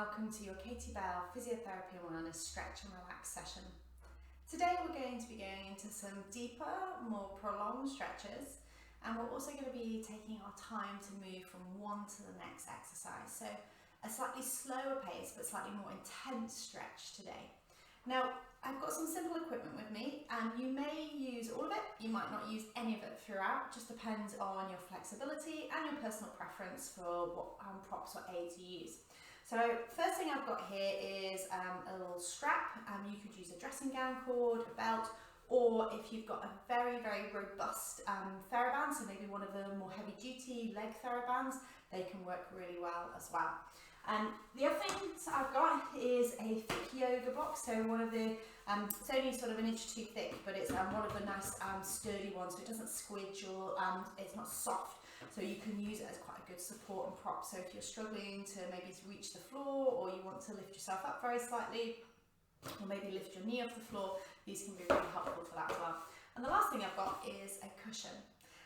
welcome to your Katie Bell Physiotherapy and Wellness Stretch and Relax session. Today we're going to be going into some deeper, more prolonged stretches, and we're also going to be taking our time to move from one to the next exercise. So a slightly slower pace but slightly more intense stretch today. Now I've got some simple equipment with me, and you may use all of it, you might not use any of it throughout, just depends on your flexibility and your personal preference for what props or aids you use. So first thing I've got here is a little strap. You could use a dressing gown cord, a belt, or if you've got a very, very robust TheraBand, so maybe one of the more heavy duty leg TheraBands, they can work really well as well. The other things I've got is a thick yoga box, so one of the, it's only sort of an inch too thick, but it's one of the nice sturdy ones, so it doesn't squidge or it's not soft, so you can use it as quite a good support and prop. So if you're struggling to maybe reach the floor, or you want to lift yourself up very slightly, or maybe lift your knee off the floor, these can be really helpful for that as well. And the last thing I've got is a cushion.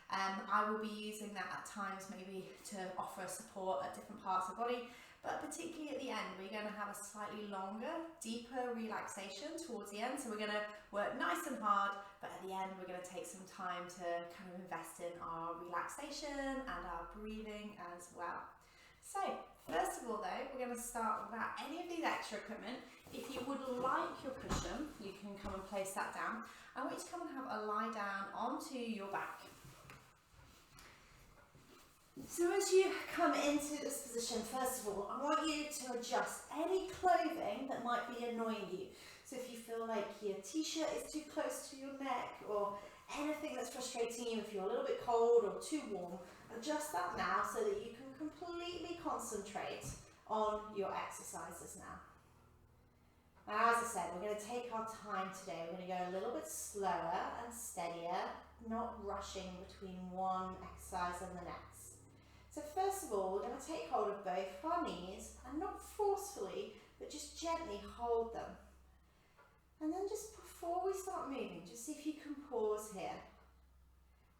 I will be using that at times maybe to offer support at different parts of the body, but particularly at the end we're going to have a slightly longer, deeper relaxation towards the end. So we're going to work nice and hard, but at the end we're going to take some time to kind of invest in our relaxation and our breathing as well. So first of all though, we're going to start without any of these extra equipment. If you would like your cushion, you can come and place that down. I want you to come and have a lie down onto your back. So as you come into this position, first of all, I want you to adjust any clothing that might be annoying you. So if you feel like your t-shirt is too close to your neck, or anything that's frustrating you, if you're a little bit cold or too warm, adjust that now so that you can completely concentrate on your exercises now. Now, as I said, we're going to take our time today. We're going to go a little bit slower and steadier, not rushing between one exercise and the next. So first of all, we're going to take hold of both of our knees, and not forcefully, but just gently hold them. And then just before we start moving, just see if you can pause here.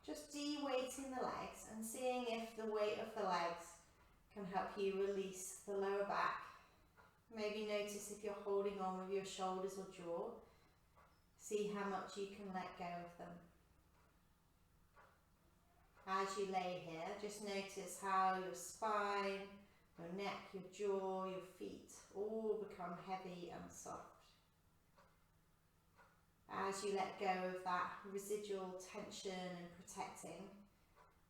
Just de-weighting the legs and seeing if the weight of the legs can help you release the lower back. Maybe notice if you're holding on with your shoulders or jaw. See how much you can let go of them. As you lay here, just notice how your spine, your neck, your jaw, your feet all become heavy and soft. As you let go of that residual tension and protecting,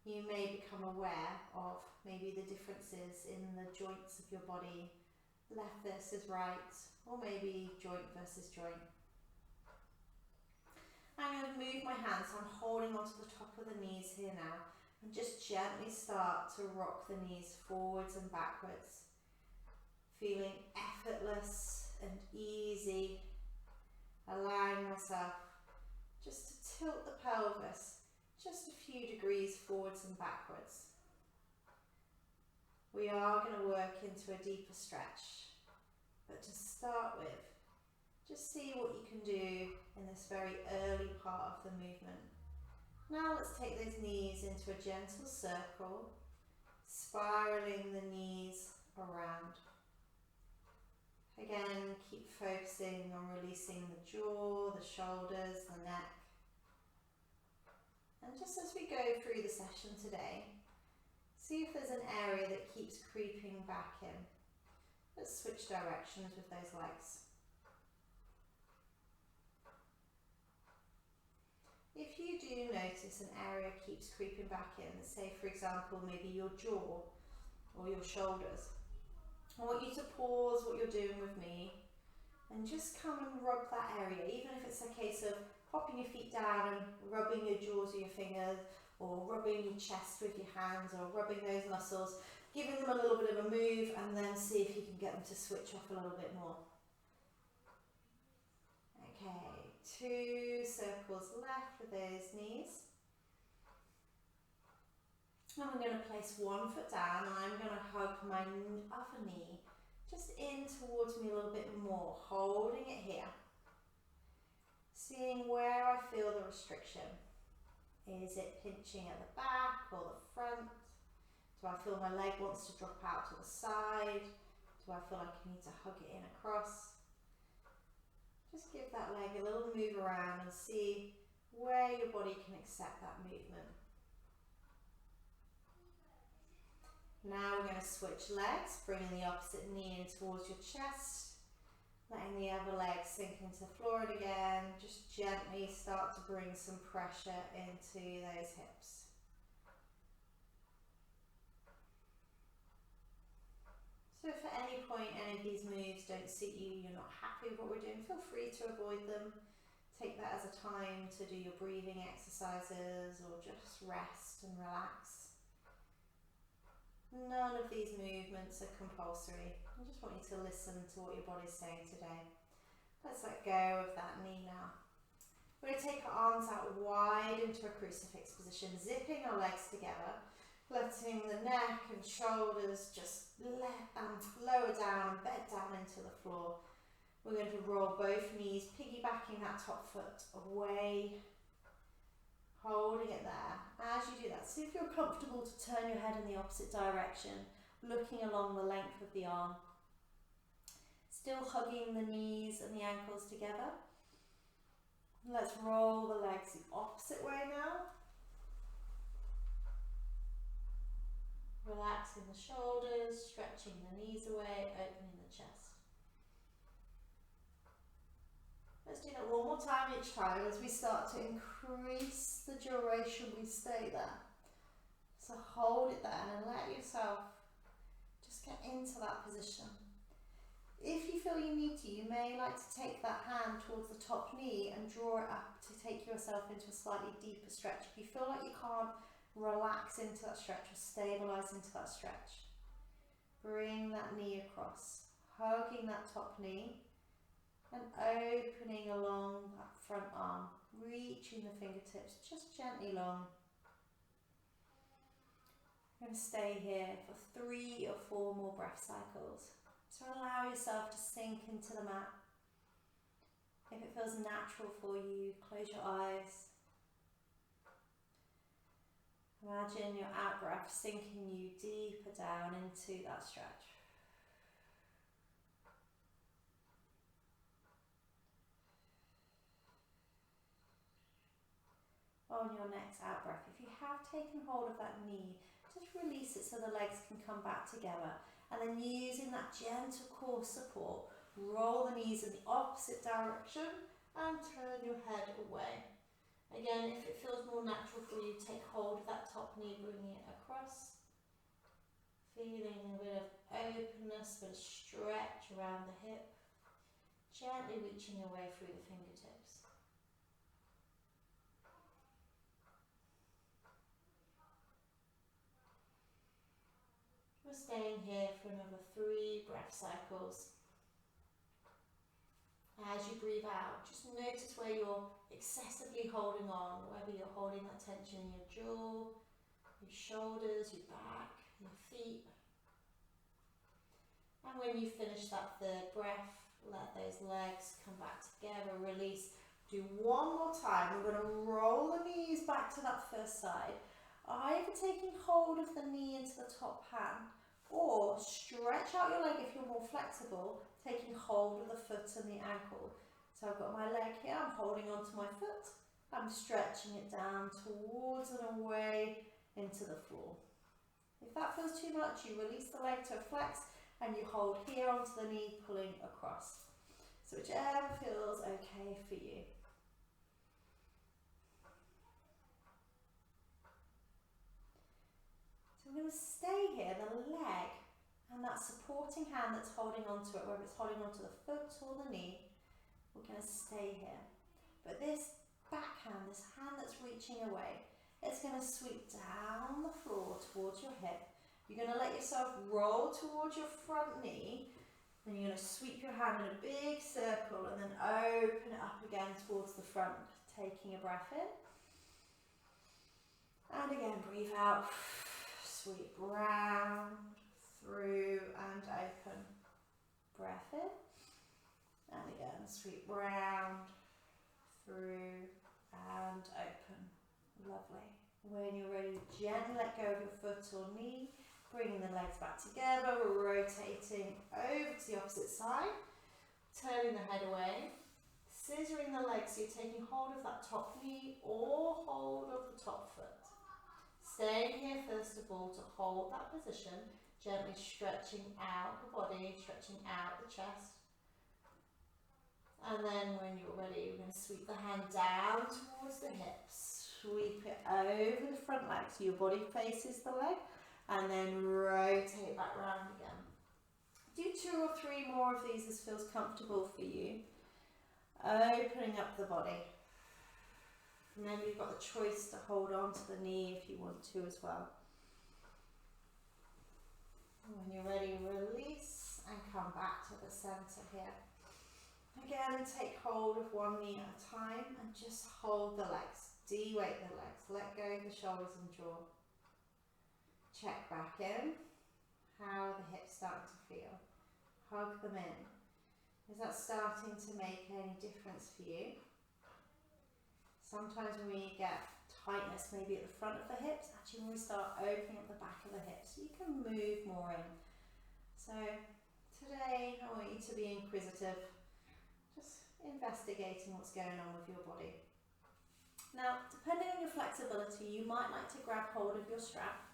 you may become aware of maybe the differences in the joints of your body, left versus right, or maybe joint versus joint. I'm going to move my hands, so I'm holding onto the top of the knees here now, and just gently start to rock the knees forwards and backwards, feeling effortless and easy, allowing myself just to tilt the pelvis just a few degrees forwards and backwards. We are going to work into a deeper stretch, but to start with, just see what you can do in this very early part of the movement. Now let's take those knees into a gentle circle, spiraling the knees around. Again, keep focusing on releasing the jaw, the shoulders, the neck. And just as we go through the session today, see if there's an area that keeps creeping back in. Let's switch directions with those legs. If you do notice an area keeps creeping back in, say for example maybe your jaw or your shoulders, I want you to pause what you're doing with me and just come and rub that area, even if it's a case of popping your feet down and rubbing your jaws with your fingers, or rubbing your chest with your hands, or rubbing those muscles, giving them a little bit of a move, and then see if you can get them to switch off a little bit more. Okay, 2 circles left with those knees. And I'm going to place one foot down, and I'm going to hug my other knee just in towards me a little bit more, holding it here. Seeing where I feel the restriction. Is it pinching at the back or the front? Do I feel my leg wants to drop out to the side? Do Do I feel like I need to hug it in across? Just give that leg a little move around and see where your body can accept that movement. Now we're going to switch legs, bringing the opposite knee in towards your chest, letting the other leg sink into the floor, and again, just gently start to bring some pressure into those hips. So if at any point any of these moves don't suit you, you're not happy with what we're doing, feel free to avoid them. Take that as a time to do your breathing exercises or just rest and relax. None of these movements are compulsory. I just want you to listen to what your body's saying today. Let's let go of that knee now. We're going to take our arms out wide into a crucifix position, zipping our legs together, letting the neck and shoulders just lower down and bed down into the floor. We're going to roll both knees, piggybacking that top foot away, holding it there. As you do that, see if you're comfortable to turn your head in the opposite direction, looking along the length of the arm. Still hugging the knees and the ankles together. Let's roll the legs the opposite way now. Relaxing the shoulders, stretching the knees away, opening the chest. Let's do that one more time each time as we start to increase the duration we stay there. So hold it there and let yourself just get into that position. If you feel you need to, you may like to take that hand towards the top knee and draw it up to take yourself into a slightly deeper stretch. If you feel like you can't relax into that stretch or stabilize into that stretch, bring that knee across, hugging that top knee and opening along that front arm, reaching the fingertips just gently long. You're going to stay here for 3 or 4 more breath cycles. So allow yourself to sink into the mat. If it feels natural for you, close your eyes. Imagine your out breath sinking you deeper down into that stretch. On your next out breath, if you have taken hold of that knee, just release it so the legs can come back together. And then using that gentle core support, roll the knees in the opposite direction and turn your head away. Again, if it feels more natural for you, take hold of that top knee, bringing it across. Feeling a bit of openness, a bit of stretch around the hip. Gently reaching your way through the fingertips. We're staying here for another 3 breath cycles. As you breathe out, just notice where you're excessively holding on, whether you're holding that tension in your jaw, your shoulders, your back, your feet. And when you finish that 3rd breath, let those legs come back together, release. Do one more time. We're going to roll the knees back to that first side, either taking hold of the knee into the top hand, or stretch out your leg if you're more flexible, taking hold of the foot and the ankle. So I've got my leg here, I'm holding onto my foot, I'm stretching it down towards and away into the floor. If that feels too much, you release the leg to a flex and you hold here onto the knee, pulling across. So whichever feels okay for you. So we're going to stay here, the leg and that supporting hand that's holding onto it, whether it's holding onto the foot or the knee, we're going to stay here. But this back hand, this hand that's reaching away, it's going to sweep down the floor towards your hip. You're going to let yourself roll towards your front knee, then you're going to sweep your hand in a big circle and then open it up again towards the front, taking a breath in. And again, breathe out, sweep round, through and open. Breath in. And again, sweep round, through and open. Lovely. When you're ready, gently let go of your foot or knee. Bringing the legs back together, rotating over to the opposite side, turning the head away, scissoring the legs so you're taking hold of that top knee or hold of the top foot. Staying here first of all to hold that position, gently stretching out the body, stretching out the chest. And then when you're ready, we're going to sweep the hand down towards the hips. Sweep it over the front leg so your body faces the leg, and then rotate back round again. Do 2 or 3 more of these as feels comfortable for you. Opening up the body. Remember, you've got the choice to hold on to the knee if you want to as well. When you're ready, release and come back to the center here. Again, take hold of one knee at a time and just hold the legs. De-weight the legs. Let go of the shoulders and jaw. Check back in. How are the hips starting to feel? Hug them in. Is that starting to make any difference for you? Sometimes when we get tightness maybe at the front of the hips, actually when we start opening up the back of the hips, you can move more in. So today I want you to be inquisitive, just investigating what's going on with your body. Now, depending on your flexibility, you might like to grab hold of your strap.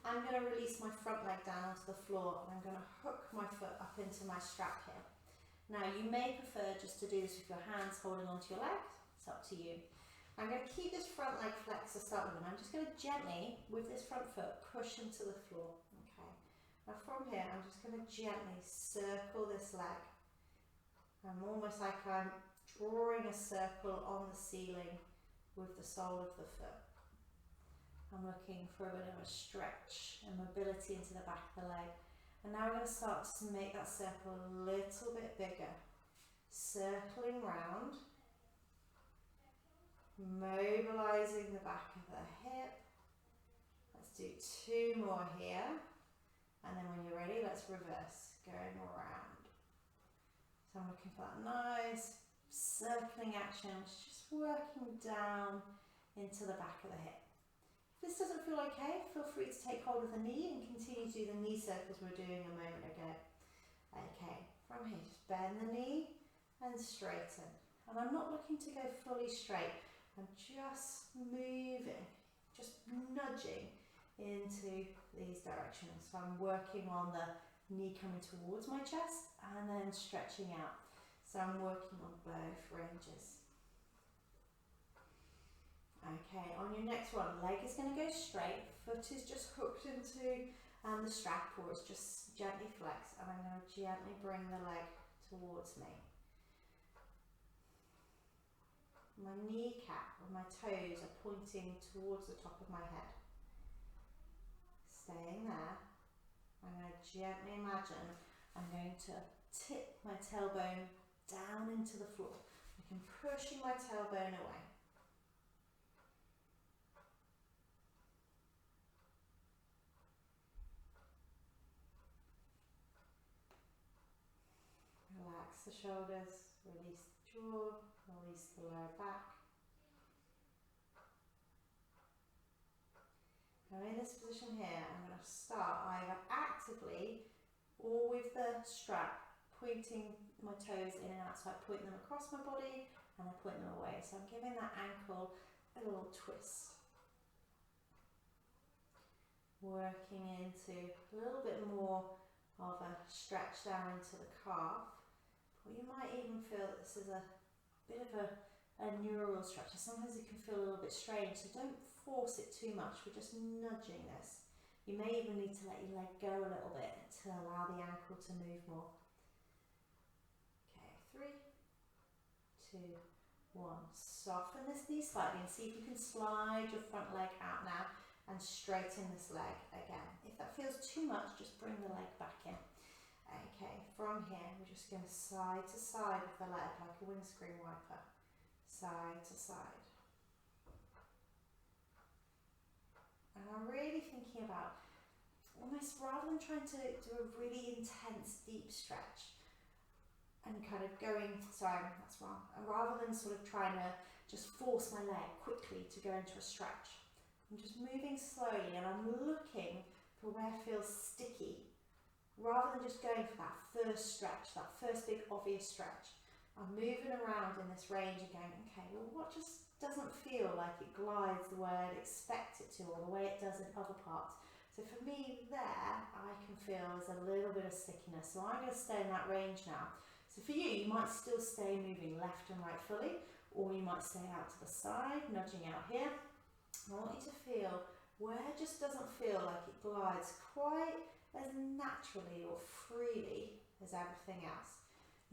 I'm going to release my front leg down onto the floor and I'm going to hook my foot up into my strap here. Now, you may prefer just to do this with your hands holding onto your legs. It's up to you. I'm going to keep this front leg flexed to start with, and I'm just going to gently, with this front foot, push into the floor. Okay. Now from here, I'm just going to gently circle this leg. I'm almost like I'm drawing a circle on the ceiling with the sole of the foot. I'm looking for a bit of a stretch and mobility into the back of the leg. And now we're going to start to make that circle a little bit bigger. Circling round. Mobilising the back of the hip. Let's do 2 more here. And then when you're ready, let's reverse, going around. So I'm looking for that nice circling action, just working down into the back of the hip. If this doesn't feel okay, feel free to take hold of the knee and continue to do the knee circles we were doing a moment ago. Okay, from here, just bend the knee and straighten. And I'm not looking to go fully straight. I'm just moving, just nudging into these directions. So I'm working on the knee coming towards my chest and then stretching out. So I'm working on both ranges. Okay, on your next one, leg is going to go straight, foot is just hooked into the strap, or it's just gently flexed, and I'm going to gently bring the leg towards me. My kneecap and my toes are pointing towards the top of my head. Staying there, I'm going to gently imagine I'm going to tip my tailbone down into the floor. I'm pushing my tailbone away. Relax the shoulders, release the jaw, release the lower back. Now in this position here, I'm going to start either actively or with the strap, pointing my toes in and out. So I point them across my body and I point them away. So I'm giving that ankle a little twist. Working into a little bit more of a stretch down into the calf. Or you might even feel that this is a bit of a neural stretch. Sometimes it can feel a little bit strange, so don't force it too much. We're just nudging this. You may even need to let your leg go a little bit to allow the ankle to move more. Okay, 3, 2, 1. Soften this knee slightly and see if you can slide your front leg out now and straighten this leg again. If that feels too much, just bring the leg back in. Okay, from here, we're just going side to side with the leg like a windscreen wiper. Side to side. And I'm really thinking about almost, rather than trying to do a really intense deep stretch and kind of going, sorry, that's wrong, and rather than sort of trying to just force my leg quickly to go into a stretch, I'm just moving slowly and I'm looking for where it feels sticky, rather than just going for that first stretch, that first big obvious stretch. I'm moving around in this range and going, okay, well, what just doesn't feel like it glides the way I'd expect it to, or the way it does in other parts. So for me there, I can feel there's a little bit of stickiness. So I'm going to stay in that range now. So for you, you might still stay moving left and right fully, or you might stay out to the side, nudging out here. I want you to feel where it just doesn't feel like it glides quite as naturally or freely as everything else.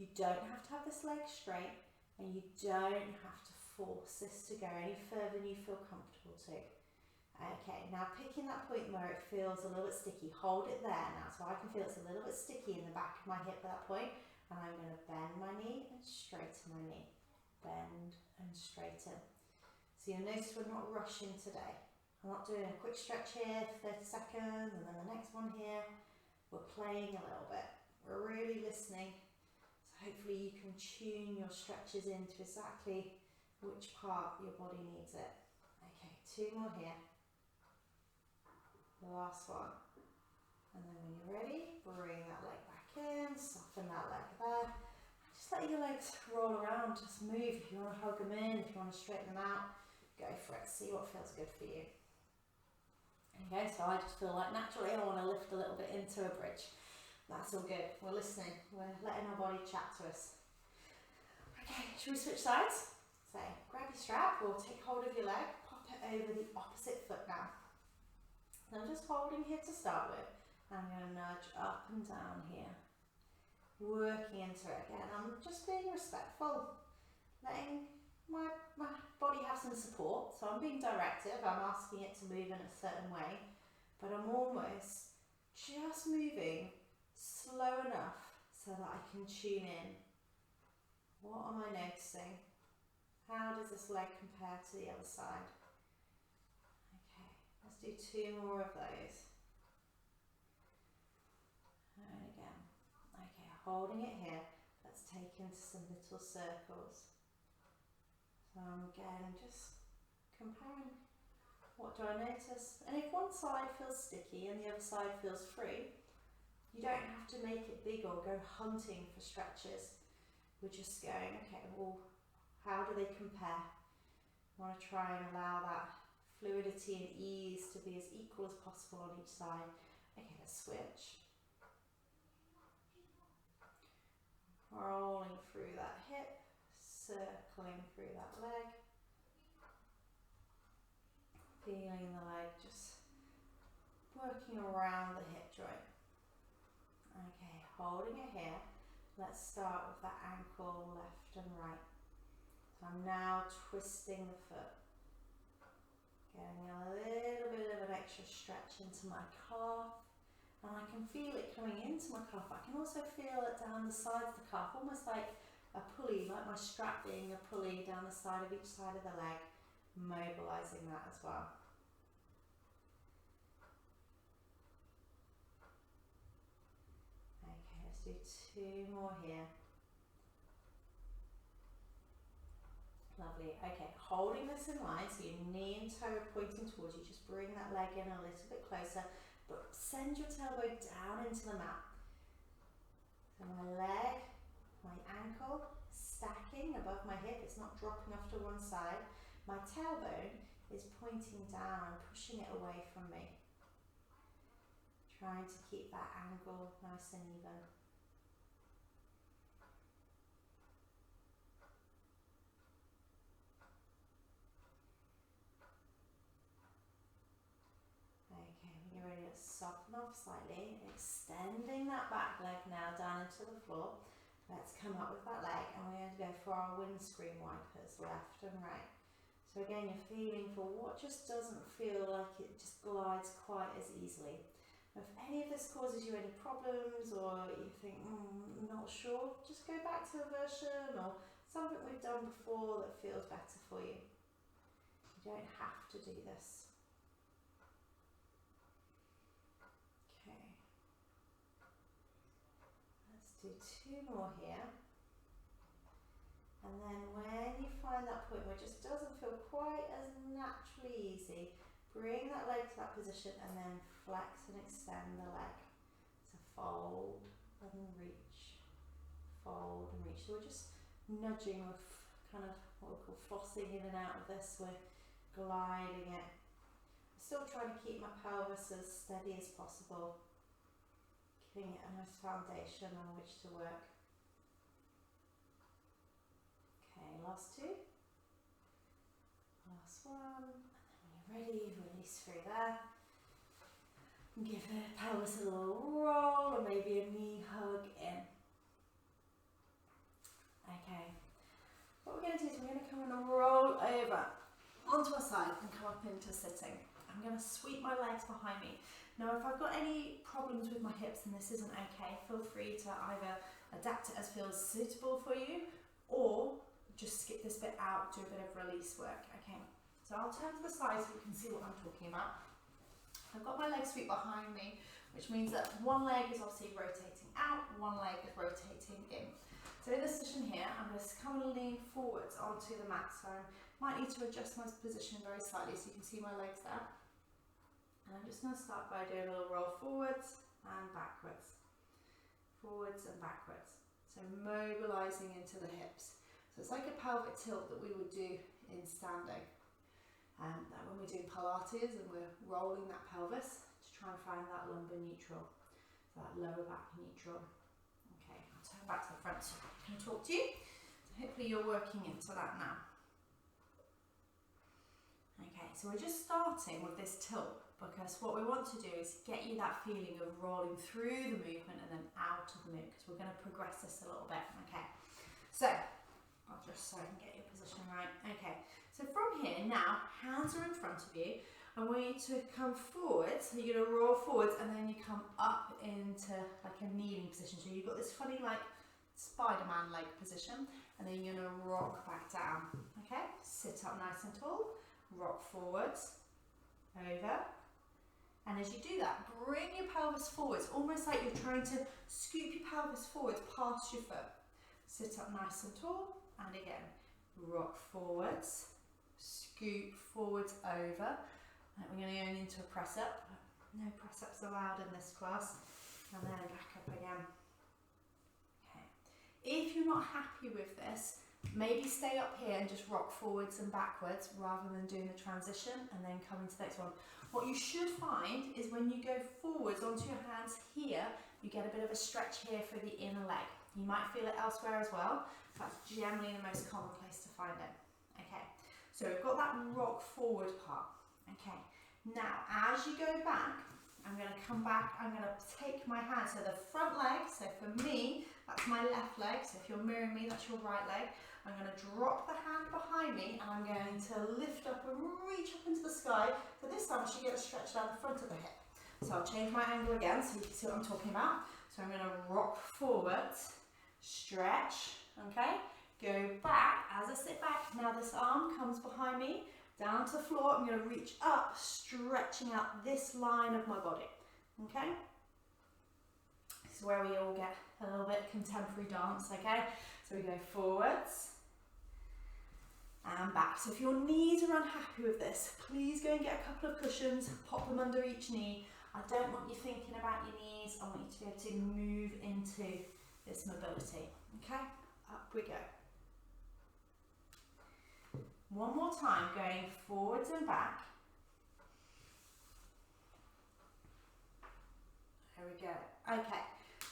You don't have to have this leg straight, and you don't have to force this to go any further than you feel comfortable to. Okay, now picking that point where it feels a little bit sticky, hold it there now, so I can feel it's a little bit sticky in the back of my hip at that point, and I'm going to bend my knee and straighten my knee. Bend and straighten. So you'll notice we're not rushing today. I'm not doing a quick stretch here for 30 seconds and then the next one here. We're playing a little bit. We're really listening. So hopefully you can tune your stretches into exactly which part your body needs it. Okay, 2 more here. The last one. And then when you're ready, bring that leg back in, soften that leg there. Just let your legs roll around, just move. If you want to hug them in, if you want to straighten them out, go for it. See what feels good for you. Okay, so I just feel like naturally I want to lift a little bit into a bridge. That's all good. We're listening. We're letting our body chat to us. Okay, should we switch sides? So grab your strap or take hold of your leg, pop it over the opposite foot now. So I'm just holding here to start with. I'm going to nudge up and down here. Working into it again. I'm just being respectful, letting my body have some support. So I'm being directive, I'm asking it to move in a certain way, but I'm almost just moving slow enough so that I can tune in. What am I noticing? How does this leg compare to the other side? Okay, let's do 2 more of those. And again. Okay, holding it here, let's take into some little circles. So again, just comparing, what do I notice? And if one side feels sticky and the other side feels free, you don't have to make it big or go hunting for stretches. We're just going, okay, well, how do they compare? I want to try and allow that fluidity and ease to be as equal as possible on each side. Okay, let's switch. Rolling through that hip, circling through that leg. Feeling the leg just working around the hip joint. Okay, holding it here. Let's start with that ankle left and right. So I'm now twisting the foot. Getting a little bit of an extra stretch into my calf. And I can feel it coming into my calf. I can also feel it down the side of the calf, almost like a pulley, like my strap being a pulley down the side of each side of the leg, mobilizing that as well. Okay, let's do 2 more here. Lovely. Okay, holding this in line, so your knee and toe are pointing towards you. Just bring that leg in a little bit closer, but send your tailbone down into the mat. So my leg, my ankle, stacking above my hip. It's not dropping off to one side. My tailbone is pointing down and pushing it away from me. Trying to keep that angle nice and even. Soften off slightly, extending that back leg now down into the floor. Let's come up with that leg and we're going to go for our windscreen wipers, left and right. So again, you're feeling for what just doesn't feel like it just glides quite as easily. If any of this causes you any problems or you think, not sure, just go back to a version or something we've done before that feels better for you. You don't have to do this. Do 2 more here, and then when you find that point where it just doesn't feel quite as naturally easy, bring that leg to that position and then flex and extend the leg. So fold and then reach, fold and reach. So we're just nudging with kind of what we call flossing in and out of this. We're gliding it. Still trying to keep my pelvis as steady as possible, giving it a nice foundation on which to work. Okay, last two. Last one. And then when you're ready, release through there. And give the pelvis a little roll or maybe a knee hug in. Okay. What we're going to do is we're going to come and roll over onto our side and come up into sitting. I'm going to sweep my legs behind me. Now if I've got any problems with my hips and this isn't okay, feel free to either adapt it as feels suitable for you or just skip this bit out, do a bit of release work. Okay, so I'll turn to the side so you can see what I'm talking about. I've got my legs swept behind me, which means that one leg is obviously rotating out, one leg is rotating in. So in this position here, I'm going to come and lean forwards onto the mat. So I might need to adjust my position very slightly so you can see my legs there. And I'm just going to start by doing a little roll forwards and backwards. Forwards and backwards. So mobilising into the hips. So it's like a pelvic tilt that we would do in standing. And when we're doing Pilates and we're rolling that pelvis to try and find that lumbar neutral. So that lower back neutral. Okay, I'll turn back to the front so I can talk to you. So hopefully you're working into that now. Okay, so we're just starting with this tilt because what we want to do is get you that feeling of rolling through the movement and then out of the movement because we're going to progress this a little bit. Okay, so I'll just so I can get your position right. Okay, so from here now, hands are in front of you. I want you to come forward, so you're going to roll forwards and then you come up into like a kneeling position. So you've got this funny like Spider-Man leg position and then you're going to rock back down. Okay, sit up nice and tall, rock forwards, over. And as you do that, bring your pelvis forwards, almost like you're trying to scoop your pelvis forwards past your foot. Sit up nice and tall, and again, rock forwards, scoop forwards over. And we're going to go into a press up. No press ups allowed in this class. And then back up again. Okay. If you're not happy with this, maybe stay up here and just rock forwards and backwards rather than doing the transition and then come into the next one. What you should find is when you go forwards onto your hands here, you get a bit of a stretch here for the inner leg. You might feel it elsewhere as well. That's generally the most common place to find it. Okay, so we've got that rock forward part. Okay, now as you go back, I'm going to come back, I'm going to take my hand, so the front leg, so for me, that's my left leg, so if you're mirroring me, that's your right leg. I'm going to drop the hand behind me and I'm going to lift up and reach up into the sky. So this time I should get a stretch down the front of the hip. So I'll change my angle again so you can see what I'm talking about. So I'm going to rock forwards, stretch, okay? Go back as I sit back. Now this arm comes behind me, down to the floor. I'm going to reach up, stretching out this line of my body, okay? This is where we all get a little bit contemporary dance, okay? So we go forwards and back. So if your knees are unhappy with this, please go and get a couple of cushions, pop them under each knee. I don't want you thinking about your knees. I want you to be able to move into this mobility. Okay, up we go. One more time, going forwards and back. There we go. Okay,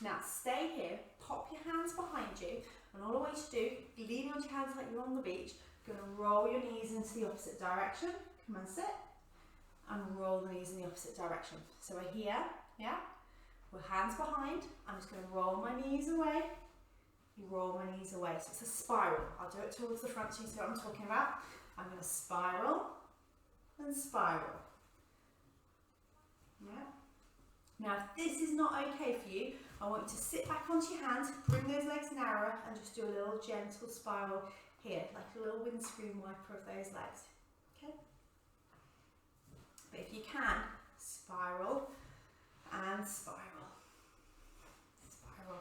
now stay here, pop your hands behind you, and all I want you to do, leaning on your hands like you're on the beach, going to roll your knees into the opposite direction. Come and sit, and roll the knees in the opposite direction. So we're here, yeah? With hands behind, I'm just going to roll my knees away. You roll my knees away. So it's a spiral. I'll do it towards the front so you see what I'm talking about. I'm going to spiral and spiral. Yeah? Now, if this is not okay for you, I want you to sit back onto your hands, bring those legs narrower, and just do a little gentle spiral here, like a little windscreen wiper of those legs. Okay? But if you can, spiral and spiral. Spiral.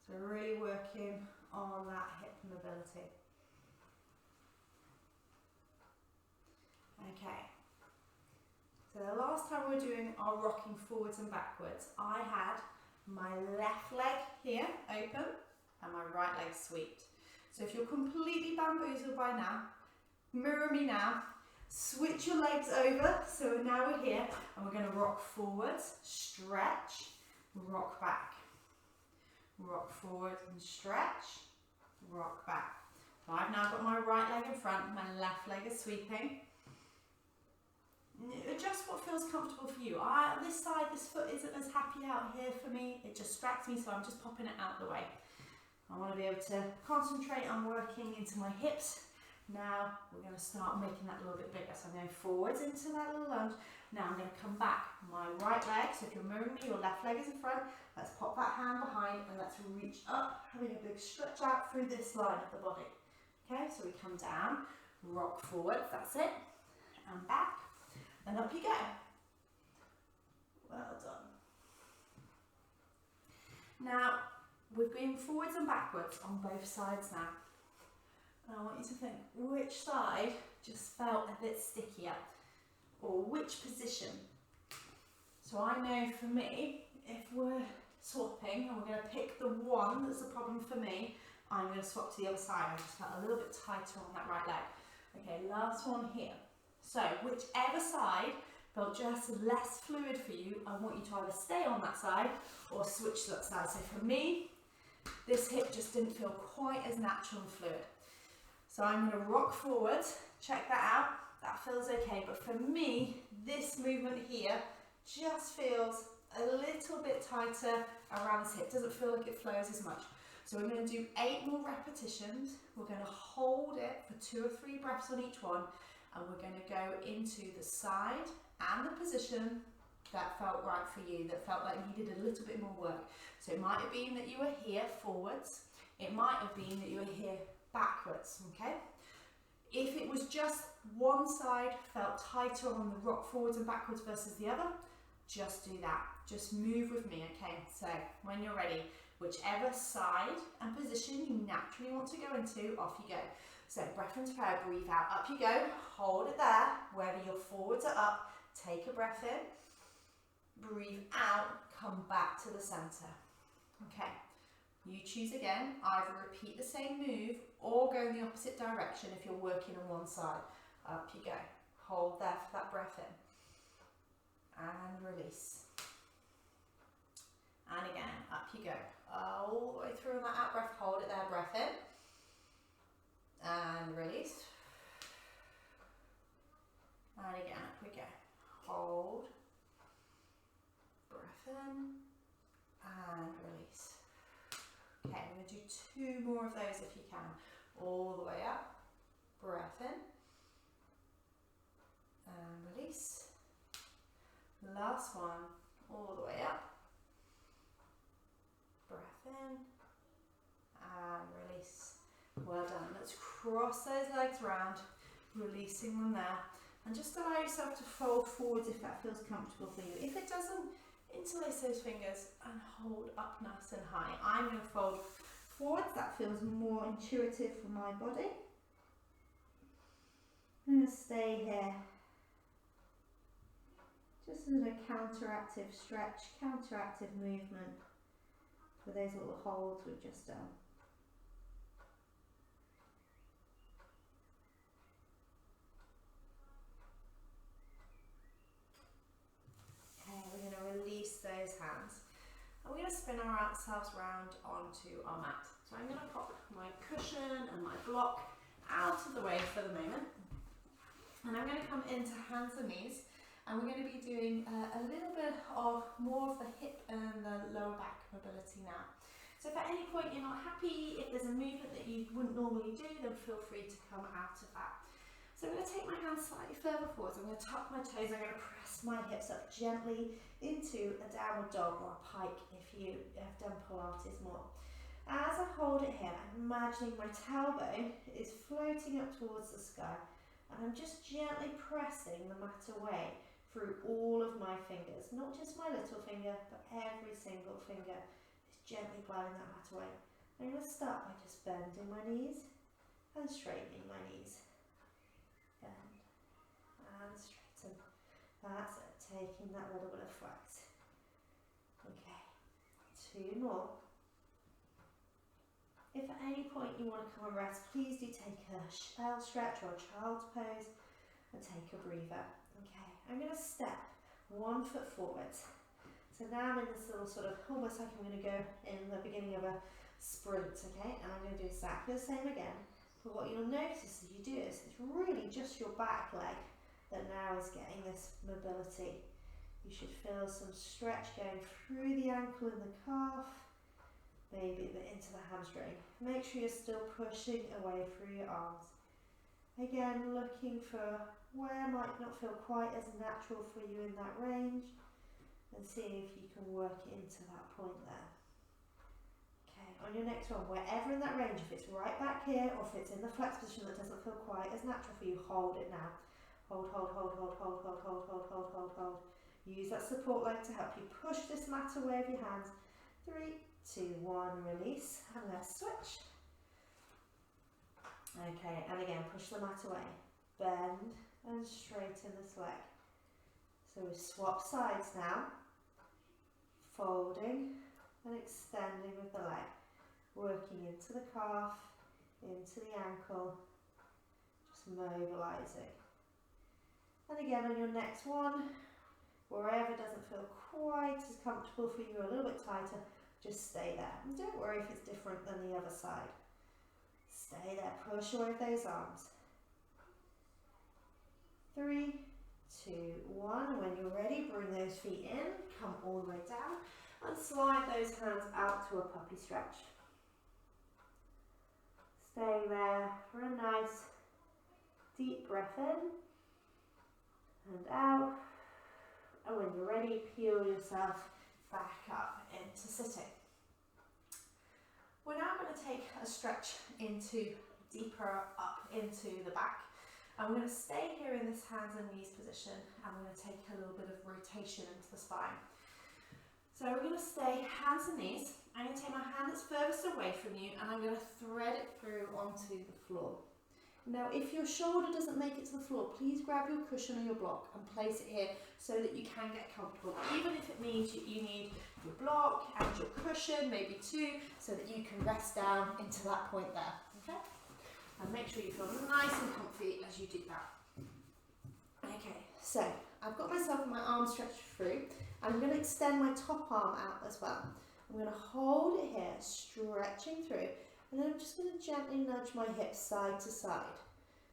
So we're really working on that hip mobility. Okay. So the last time we were doing our rocking forwards and backwards, I had my left leg here open and my right leg swept. So if you're completely bamboozled by now, mirror me now, switch your legs over. So now we're here and we're going to rock forwards, stretch, rock back. Rock forward and stretch, rock back. So I've now got my right leg in front, my left leg is sweeping. Adjust what feels comfortable for you. This side, this foot isn't as happy out here for me. It just distracts me, so I'm just popping it out the way. I want to be able to concentrate on working into my hips. Now we're going to start making that a little bit bigger. So I'm going forwards into that little lunge. Now I'm going to come back. My right leg, so if you're mirroring me, your left leg is in front. Let's pop that hand behind and let's reach up, having a big stretch out through this line of the body. Okay, so we come down, rock forward, that's it, and back, and up you go. Well done. Now, we've been forwards and backwards on both sides now. And I want you to think, which side just felt a bit stickier? Or which position? So I know for me, if we're swapping and we're going to pick the one that's a problem for me, I'm going to swap to the other side. I just felt a little bit tighter on that right leg. Okay, last one here. So whichever side felt just less fluid for you, I want you to either stay on that side or switch to that side. So for me, this hip just didn't feel quite as natural and fluid. So I'm going to rock forward, check that out, that feels okay. But for me, this movement here just feels a little bit tighter around this hip. Doesn't feel like it flows as much. So we're going to do 8 more repetitions. We're going to hold it for 2 or 3 breaths on each one. And we're going to go into the side and the position that felt right for you, that felt like needed a little bit more work. So it might have been that you were here forwards. It might have been that you were here backwards, okay? If it was just one side felt tighter on the rock forwards and backwards versus the other, just do that. Just move with me, okay? So when you're ready, whichever side and position you naturally want to go into, off you go. So breath into prayer, breathe out, up you go, hold it there, whether your forwards are up, take a breath in, breathe out, come back to the center. Okay, you choose again, either repeat the same move or go in the opposite direction if you're working on one side. Up you go, hold there for that breath in, and release. And again, up you go, all the way through on that out breath, hold it there, breath in, and release. And again, up we go, hold, breath in, and release. Okay, we're going to do 2 more of those if you can. All the way up, breath in, and release. Last one, all the way up, breath in, and release. Well done. Let's cross those legs round, releasing them there. And just allow yourself to fold forwards if that feels comfortable for you. If it doesn't, interlace those fingers and hold up nice and high. I'm going to fold forwards. That feels more intuitive for my body. I'm going to stay here. Just as a counteractive stretch, counteractive movement for those little holds we've just done. Release those hands. And we're going to spin ourselves round onto our mat. So I'm going to pop my cushion and my block out of the way for the moment. And I'm going to come into hands and knees. And we're going to be doing a little bit of more of the hip and the lower back mobility now. So if at any point you're not happy, if there's a movement that you wouldn't normally do, then feel free to come out of that. So I'm going to take my hands slightly further forwards. I'm going to tuck my toes. I'm going to press my hips up gently into a downward dog or a pike if you have done Pilates more. As I hold it here, I'm imagining my tailbone is floating up towards the sky, and I'm just gently pressing the mat away through all of my fingers. Not just my little finger, but every single finger is gently blowing that mat away. I'm going to start by just bending my knees and straightening my knees. Bend and straighten. That's it, taking that little bit of flex. Okay, 2 more. If at any point you want to come and rest, please do take a shell stretch or a child's pose and take a breather. Okay, I'm going to step 1 foot forward. So now I'm in this little sort of, almost like I'm going to go in the beginning of a sprint, okay? And I'm going to do exactly the same again. But what you'll notice as you do this, it's really just your back leg that now is getting this mobility. You should feel some stretch going through the ankle and the calf, maybe a bit into the hamstring. Make sure you're still pushing away through your arms. Again, looking for where might not feel quite as natural for you in that range, and seeing if you can work into that point there. Okay, on your next one, wherever in that range, if it's right back here or if it's in the flex position that doesn't feel quite as natural for you, hold it now. Hold, hold, hold, hold, hold, hold, hold, hold, hold, hold, hold. Use that support leg to help you push this mat away with your hands. 3, 2, 1, release, and let's switch. Okay, and again, push the mat away. Bend and straighten this leg. So we swap sides now. Folding and extending with the leg. Working into the calf, into the ankle. Just mobilising. And again on your next one, wherever doesn't feel quite as comfortable for you, a little bit tighter, just stay there. And don't worry if it's different than the other side. Stay there, push away with those arms. 3, 2, 1. When you're ready, bring those feet in, come all the way down, and slide those hands out to a puppy stretch. Staying there for a nice deep breath in and out. And when you're ready, peel yourself back up into sitting. We're now going to take a stretch into deeper up into the back. And we're going to stay here in this hands and knees position, and we're going to take a little bit of rotation into the spine. So we're going to stay hands and knees. I'm going to take my hand that's furthest away from you, and I'm going to thread it through onto the floor. Now, if your shoulder doesn't make it to the floor, please grab your cushion or your block and place it here so that you can get comfortable. Even if it means you need your block and your cushion, maybe two, so that you can rest down into that point there, okay? And make sure you feel nice and comfy as you do that. Okay, so I've got myself and my arm stretched through. I'm going to extend my top arm out as well. I'm going to hold it here, stretching through, and then I'm just going to gently nudge my hips side to side.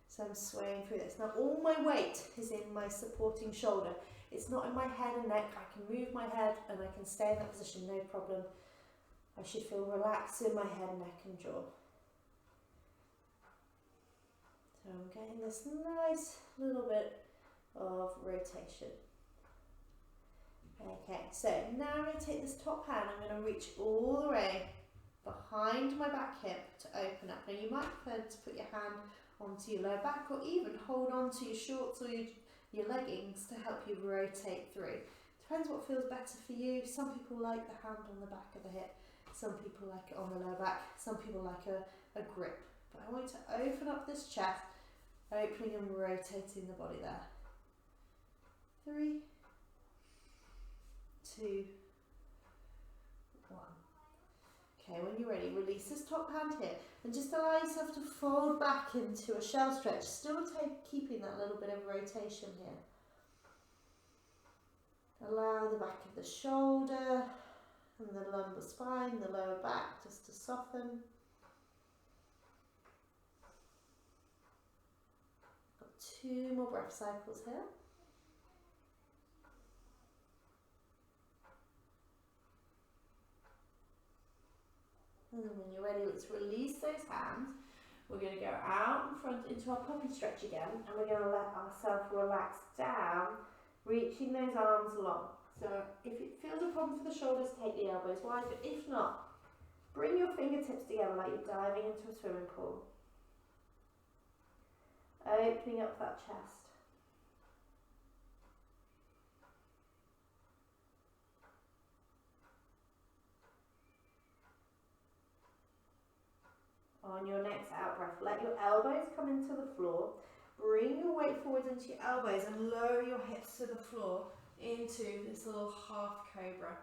So I'm swaying through this. Now all my weight is in my supporting shoulder. It's not in my head and neck. I can move my head and I can stay in that position, no problem. I should feel relaxed in my head, neck and jaw. So I'm getting this nice little bit of rotation. Okay, so now I'm going to take this top hand, I'm going to reach all the way behind my back hip to open up. Now you might prefer to put your hand onto your lower back or even hold on to your shorts or your leggings to help you rotate through. Depends what feels better for you. Some people like the hand on the back of the hip, some people like it on the lower back, some people like a grip. But I want you to open up this chest, opening and rotating the body there. 3, 2, 1. Okay, when you're ready, release this top hand here and just allow yourself to fold back into a shell stretch, still keeping that little bit of rotation here. Allow the back of the shoulder and the lumbar spine, the lower back, just to soften. Got 2 more breath cycles here. And then when you're ready, let's release those hands. We're going to go out in front into our puppy stretch again, and we're going to let ourselves relax down, reaching those arms long. So if it feels a problem for the shoulders, take the elbows wide, but if not, bring your fingertips together like you're diving into a swimming pool. Opening up that chest. On your next out breath, let your elbows come into the floor. bring your weight forwards into your elbows and lower your hips to the floor into this little half cobra.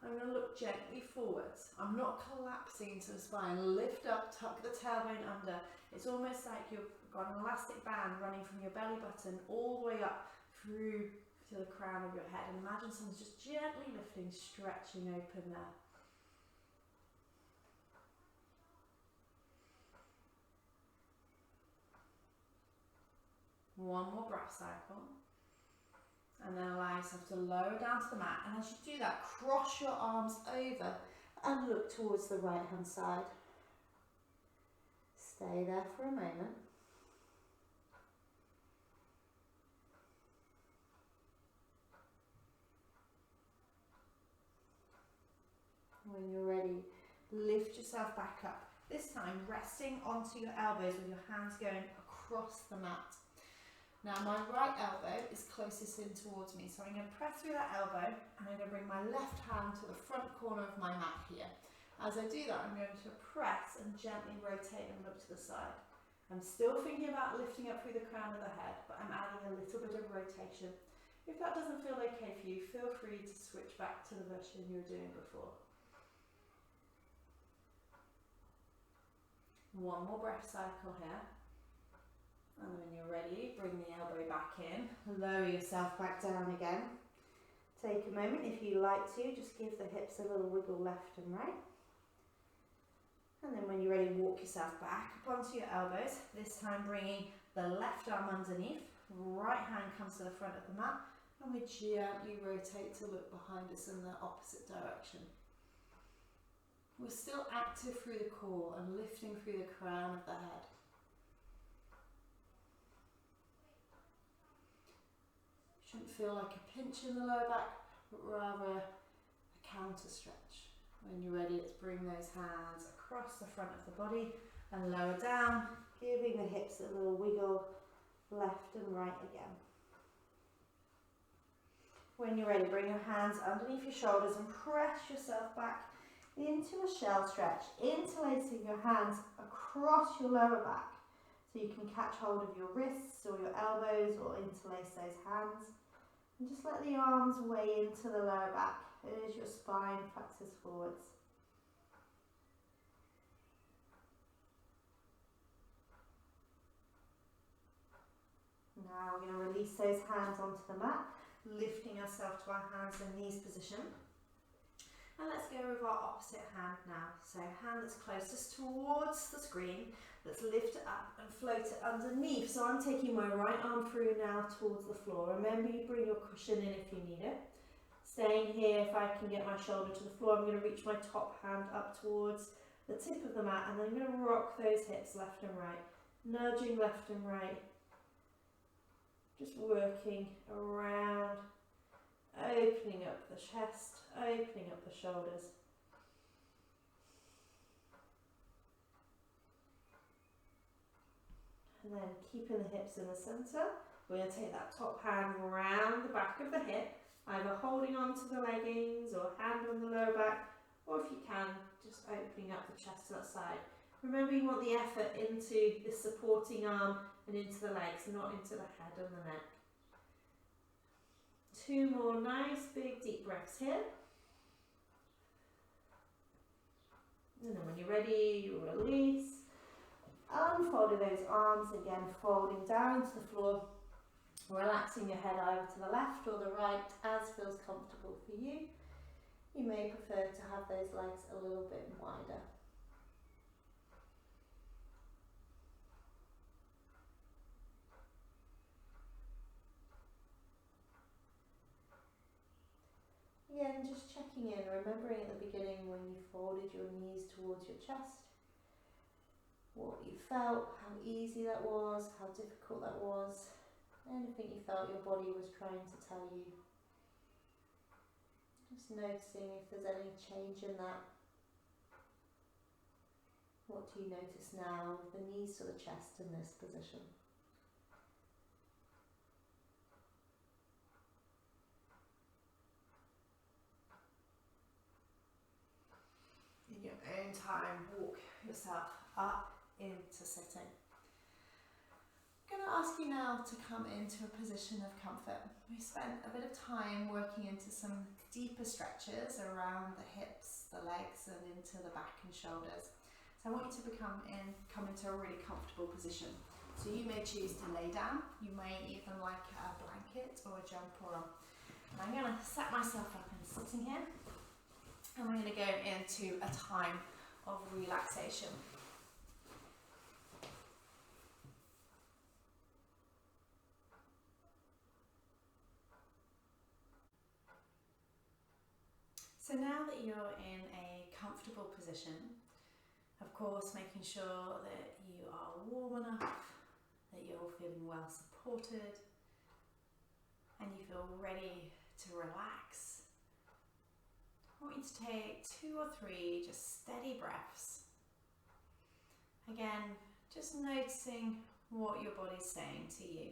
I'm going to look gently forwards. I'm not collapsing into the spine. Lift up, tuck the tailbone under. It's almost like you've got an elastic band running from your belly button all the way up through to the crown of your head. And imagine someone's just gently lifting, stretching open there. One more breath cycle. And then allow yourself to lower down to the mat. And as you do that, cross your arms over and look towards the right hand side. Stay there for a moment. When you're ready, lift yourself back up. This time resting onto your elbows with your hands going across the mat. Now my right elbow is closest in towards me, so I'm going to press through that elbow and I'm going to bring my left hand to the front corner of my mat here. As I do that, I'm going to press and gently rotate and look to the side. I'm still thinking about lifting up through the crown of the head, but I'm adding a little bit of rotation. If that doesn't feel okay for you, feel free to switch back to the version you were doing before. One more breath cycle here. And when you're ready, bring the elbow back in, lower yourself back down again. Take a moment, if you like to, just give the hips a little wiggle left and right. And then when you're ready, walk yourself back up onto your elbows, this time bringing the left arm underneath, right hand comes to the front of the mat, and we gently rotate to look behind us in the opposite direction. We're still active through the core and lifting through the crown of the head. Shouldn't feel like a pinch in the lower back, but rather a counter stretch. When you're ready, let's bring those hands across the front of the body and lower down, giving the hips a little wiggle left and right again. When you're ready, bring your hands underneath your shoulders and press yourself back into a shell stretch, interlacing your hands across your lower back so you can catch hold of your wrists or your elbows or interlace those hands. And just let the arms weigh into the lower back as your spine flexes forwards. Now we're going to release those hands onto the mat, lifting ourselves to our hands and knees position. And let's go with our opposite hand now. So hand that's closest towards the screen, let's lift it up and float it underneath. So I'm taking my right arm through now towards the floor. Remember, you bring your cushion in if you need it. Staying here, if I can get my shoulder to the floor, I'm going to reach my top hand up towards the tip of the mat, and then I'm going to rock those hips left and right, nudging left and right. Just working around, opening up the chest, opening up the shoulders. And then keeping the hips in the centre, we're going to take that top hand round the back of the hip, either holding on to the leggings or hand on the lower back, or if you can, just opening up the chest to that side. Remember, you want the effort into the supporting arm and into the legs, not into the head and the neck. 2 more nice big deep breaths here. And then when you're ready, you release. Unfolding those arms again, folding down to the floor, relaxing your head either to the left or the right as feels comfortable for you. You may prefer to have those legs a little bit wider. Again, just checking in, remembering at the beginning when you folded your knees towards your chest, what you felt, how easy that was, how difficult that was, anything you felt your body was trying to tell you. Just noticing if there's any change in that. What do you notice now with the knees to the chest in this position? In your own time, walk yourself up into sitting. I'm going to ask you now to come into a position of comfort. We spent a bit of time working into some deeper stretches around the hips, the legs, and into the back and shoulders. So I want you to come into a really comfortable position. So you may choose to lay down, you may even like a blanket or a jumper on. And I'm going to set myself up and sitting here, and we're going to go into a time of relaxation. So now that you're in a comfortable position, of course making sure that you are warm enough, that you're feeling well supported, and you feel ready to relax, I want you to take 2 or 3 just steady breaths. Again, just noticing what your body's saying to you.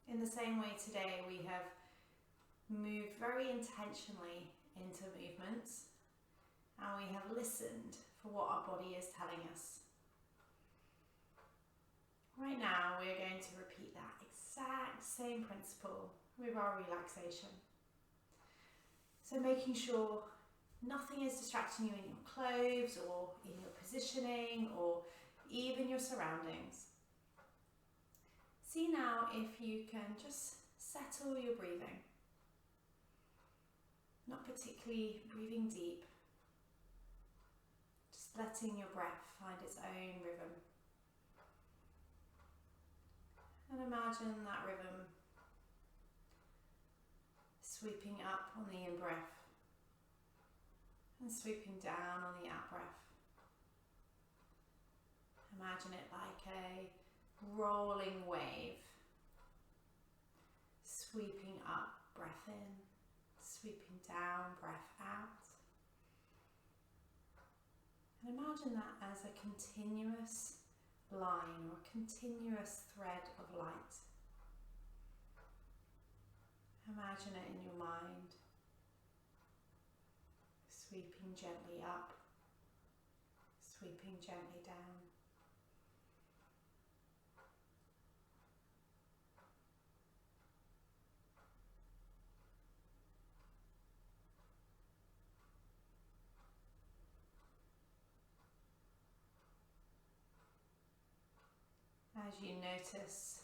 In the same way today, we have moved very intentionally into movements, and we have listened for what our body is telling us. Right now, we're going to repeat that exact same principle with our relaxation. So making sure nothing is distracting you in your clothes or in your positioning or even your surroundings. See now if you can just settle your breathing. Not particularly breathing deep, just letting your breath find its own rhythm. And imagine that rhythm sweeping up on the in-breath and sweeping down on the out-breath. Imagine it like a rolling wave, sweeping up, breath in, sweeping down, breath out. And imagine that as a continuous line or a continuous thread of light. Imagine it in your mind, sweeping gently up, sweeping gently down. As you notice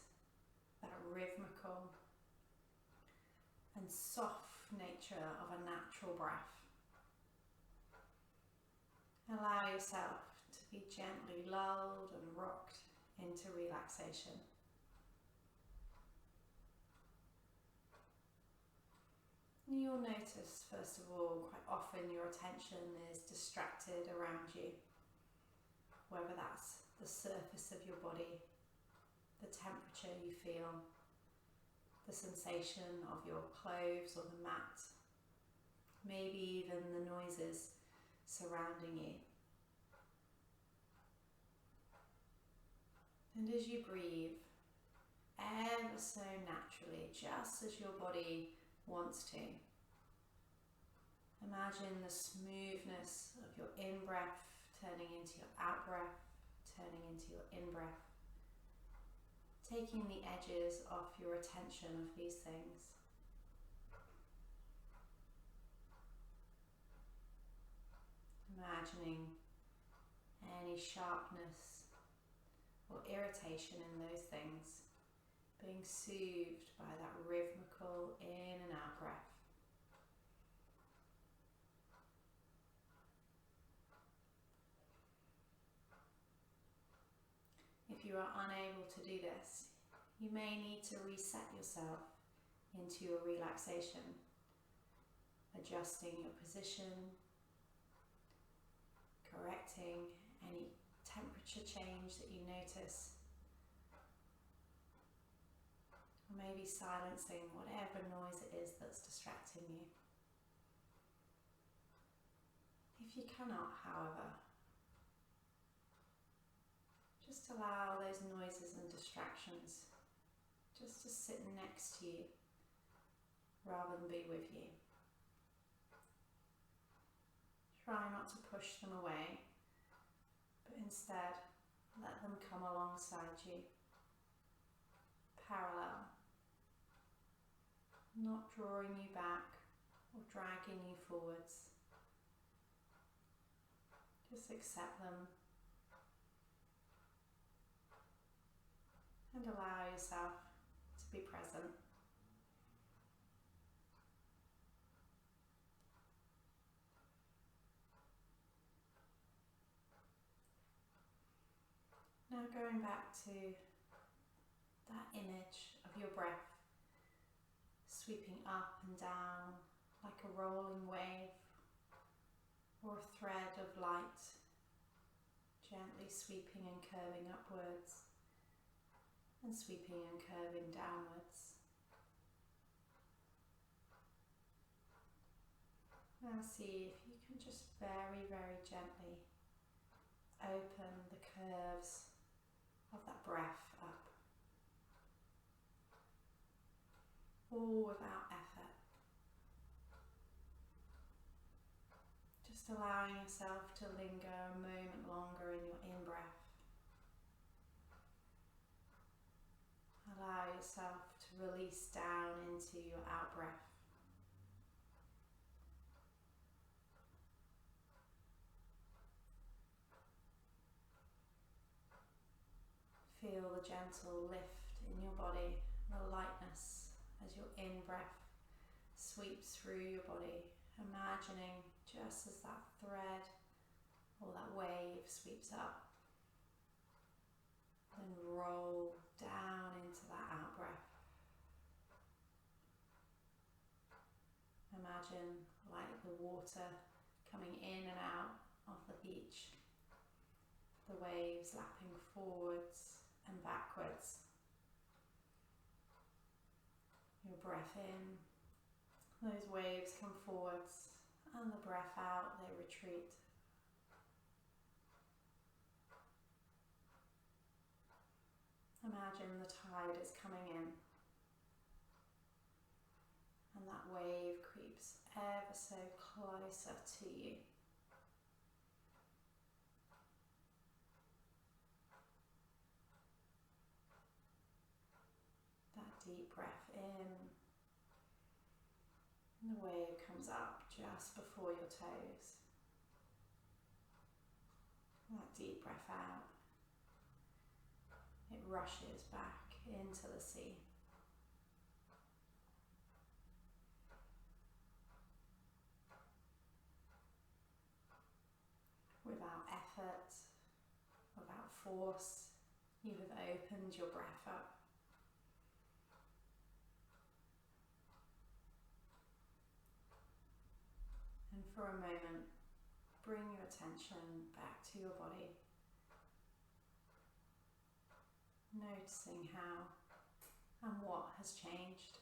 that rhythmical and soft nature of a natural breath, allow yourself to be gently lulled and rocked into relaxation. And you'll notice, first of all, quite often your attention is distracted around you, whether that's the surface of your body, the temperature you feel, the sensation of your clothes or the mat, maybe even the noises surrounding you. And as you breathe, ever so naturally, just as your body wants to, imagine the smoothness of your in-breath turning into your out-breath, turning into your in-breath, taking the edges off your attention of these things. Imagining any sharpness or irritation in those things being soothed by that rhythmical in and out breath. If you are unable to do this, you may need to reset yourself into your relaxation, adjusting your position, correcting any temperature change that you notice, or maybe silencing whatever noise it is that's distracting you. If you cannot, however, just allow those noises and distractions just to sit next to you rather than be with you. Try not to push them away, but but instead let them come alongside you, parallel, not drawing you back or dragging you forwards. Just accept them and allow yourself to be present. Now going back to that image of your breath sweeping up and down like a rolling wave or a thread of light, gently sweeping and curving upwards and sweeping and curving downwards. Now see if you can just very, very gently open the curves of that breath up, all without effort. Just allowing yourself to linger a moment longer in your in-breath. Allow yourself to release down into your out-breath. Feel the gentle lift in your body, the lightness as your in-breath sweeps through your body, imagining just as that thread or that wave sweeps up, then roll down into that out-breath. Imagine like the water coming in and out of the beach, the waves lapping forwards and backwards. Your breath in, those waves come forwards, and the breath out, they retreat. Imagine the tide is coming in, and that wave creeps ever so closer to you. Deep breath in, and the wave comes up just before your toes. That deep breath out, it rushes back into the sea. Without effort, without force, you have opened your breath up. And for a moment, bring your attention back to your body, noticing how and what has changed.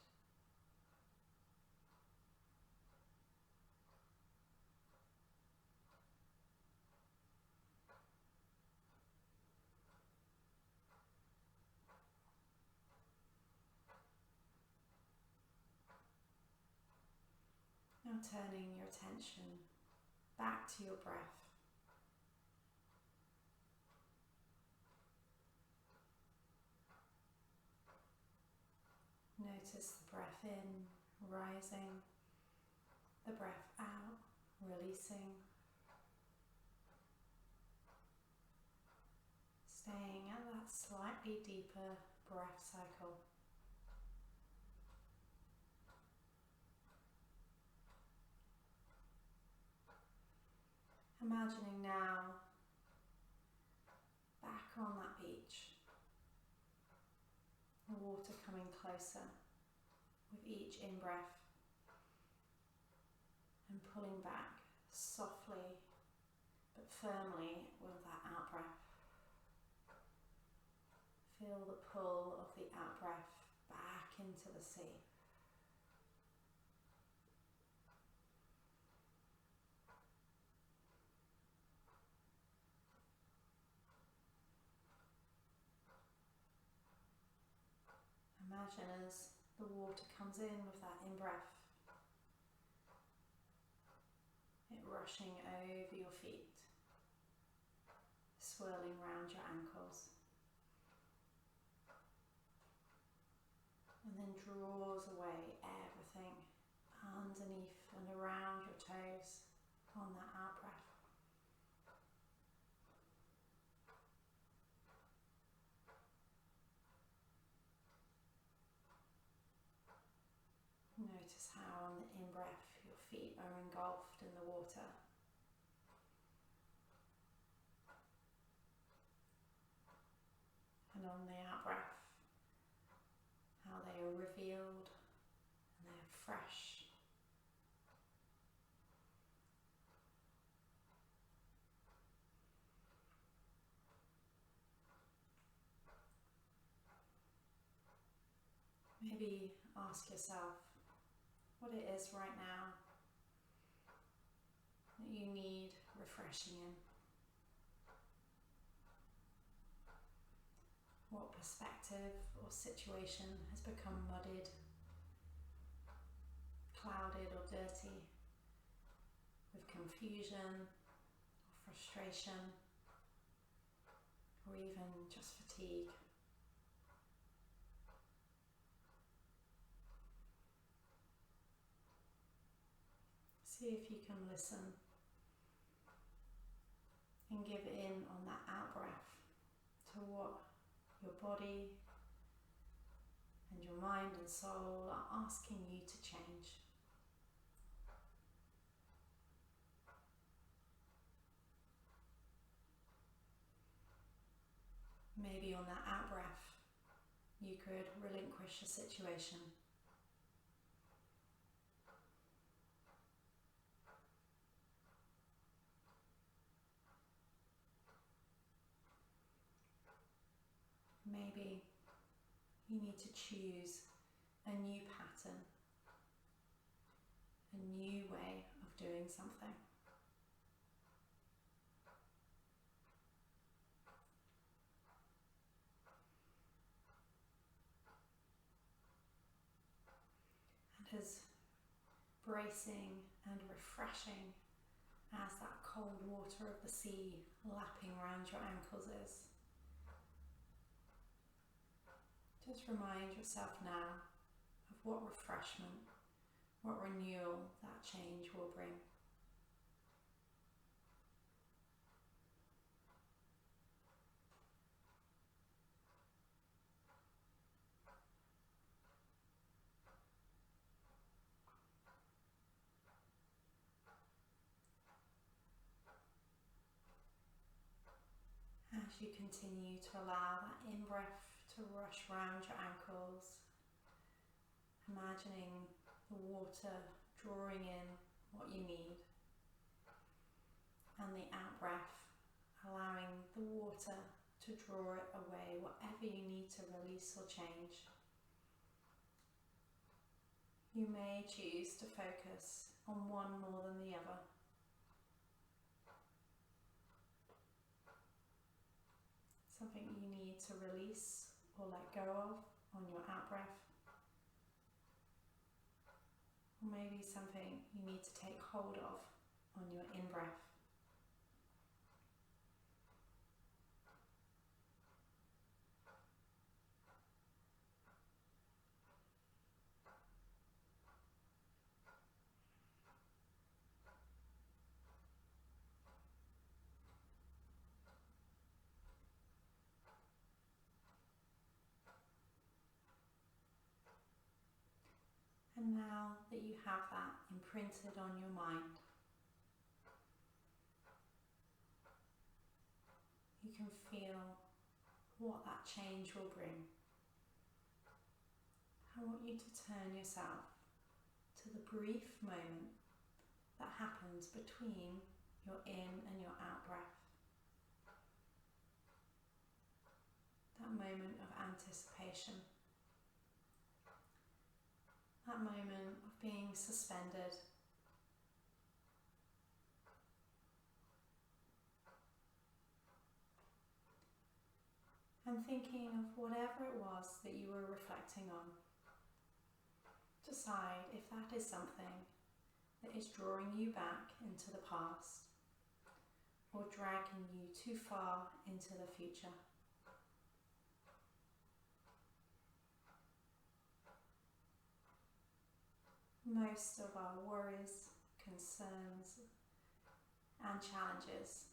Now turning your attention back to your breath. Notice the breath in, rising, the breath out, releasing. Staying at that slightly deeper breath cycle. Imagining now back on that beach, the water coming closer with each in-breath and pulling back softly but firmly with that out-breath. Feel the pull of the out-breath back into the sea. Imagine as the water comes in with that in-breath, it rushing over your feet, swirling round your ankles. And then draws away everything underneath and around your toes on that out breath. Notice how on the in-breath your feet are engulfed in the water. And on the out-breath, how they are revealed and they're fresh. Maybe ask yourself what it is right now that you need refreshing in. What perspective or situation has become muddied, clouded or dirty, with confusion or frustration, or even just fatigue. See if you can listen and give in on that out breath to what your body and your mind and soul are asking you to change. Maybe on that out breath you could relinquish a situation. Maybe you need to choose a new pattern, a new way of doing something. And as bracing and refreshing as that cold water of the sea lapping around your ankles is, just remind yourself now of what refreshment, what renewal that change will bring. As you continue to allow that in-breath to rush round your ankles, imagining the water drawing in what you need, and the out-breath allowing the water to draw it away, whatever you need to release or change. You may choose to focus on one more than the other. Something you need to release or let go of on your out-breath. Or maybe something you need to take hold of on your in-breath. And now that you have that imprinted on your mind, you can feel what that change will bring. I want you to turn yourself to the brief moment that happens between your in and your out breath. That moment of anticipation. That moment of being suspended. And thinking of whatever it was that you were reflecting on. Decide if that is something that is drawing you back into the past, or dragging you too far into the future. Most of our worries, concerns, and challenges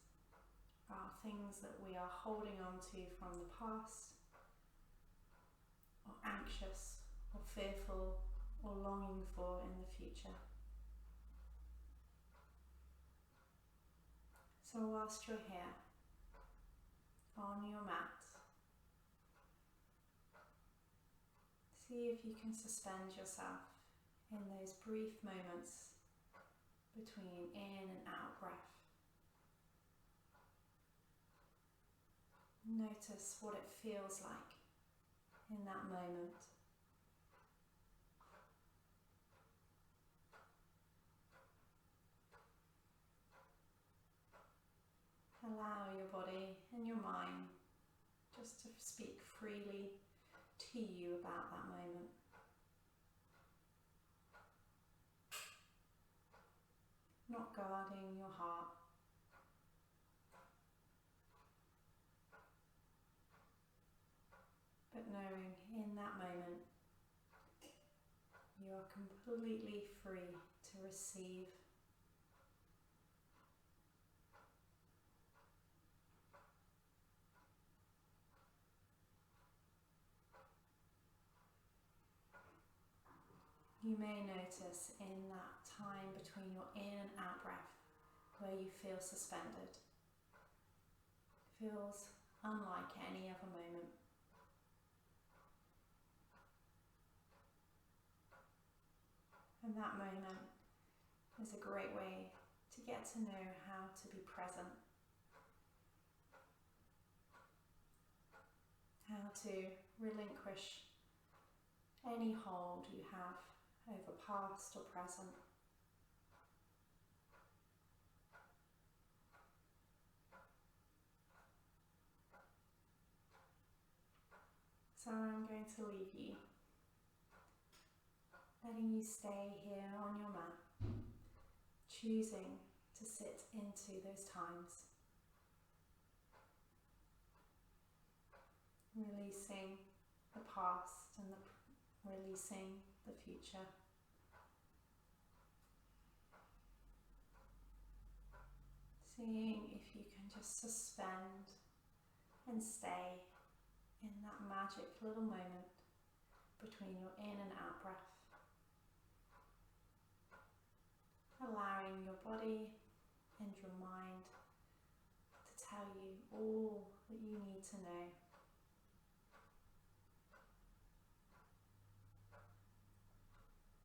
are things that we are holding on to from the past, or anxious, or fearful, or longing for in the future. So whilst you're here, on your mat, see if you can suspend yourself in those brief moments between in and out breath. Notice what it feels like in that moment. Allow your body and your mind just to speak freely to you about that moment. Not guarding your heart. But knowing in that moment you are completely free to receive. You may notice in that time between your in and out breath where you feel suspended. It feels unlike any other moment. And that moment is a great way to get to know how to be present, how to relinquish any hold you have over past or present. So I'm going to leave you, letting you stay here on your mat, choosing to sit into those times, releasing the past and releasing the future. Seeing if you can just suspend and stay in that magic little moment between your in and out breath. Allowing your body and your mind to tell you all that you need to know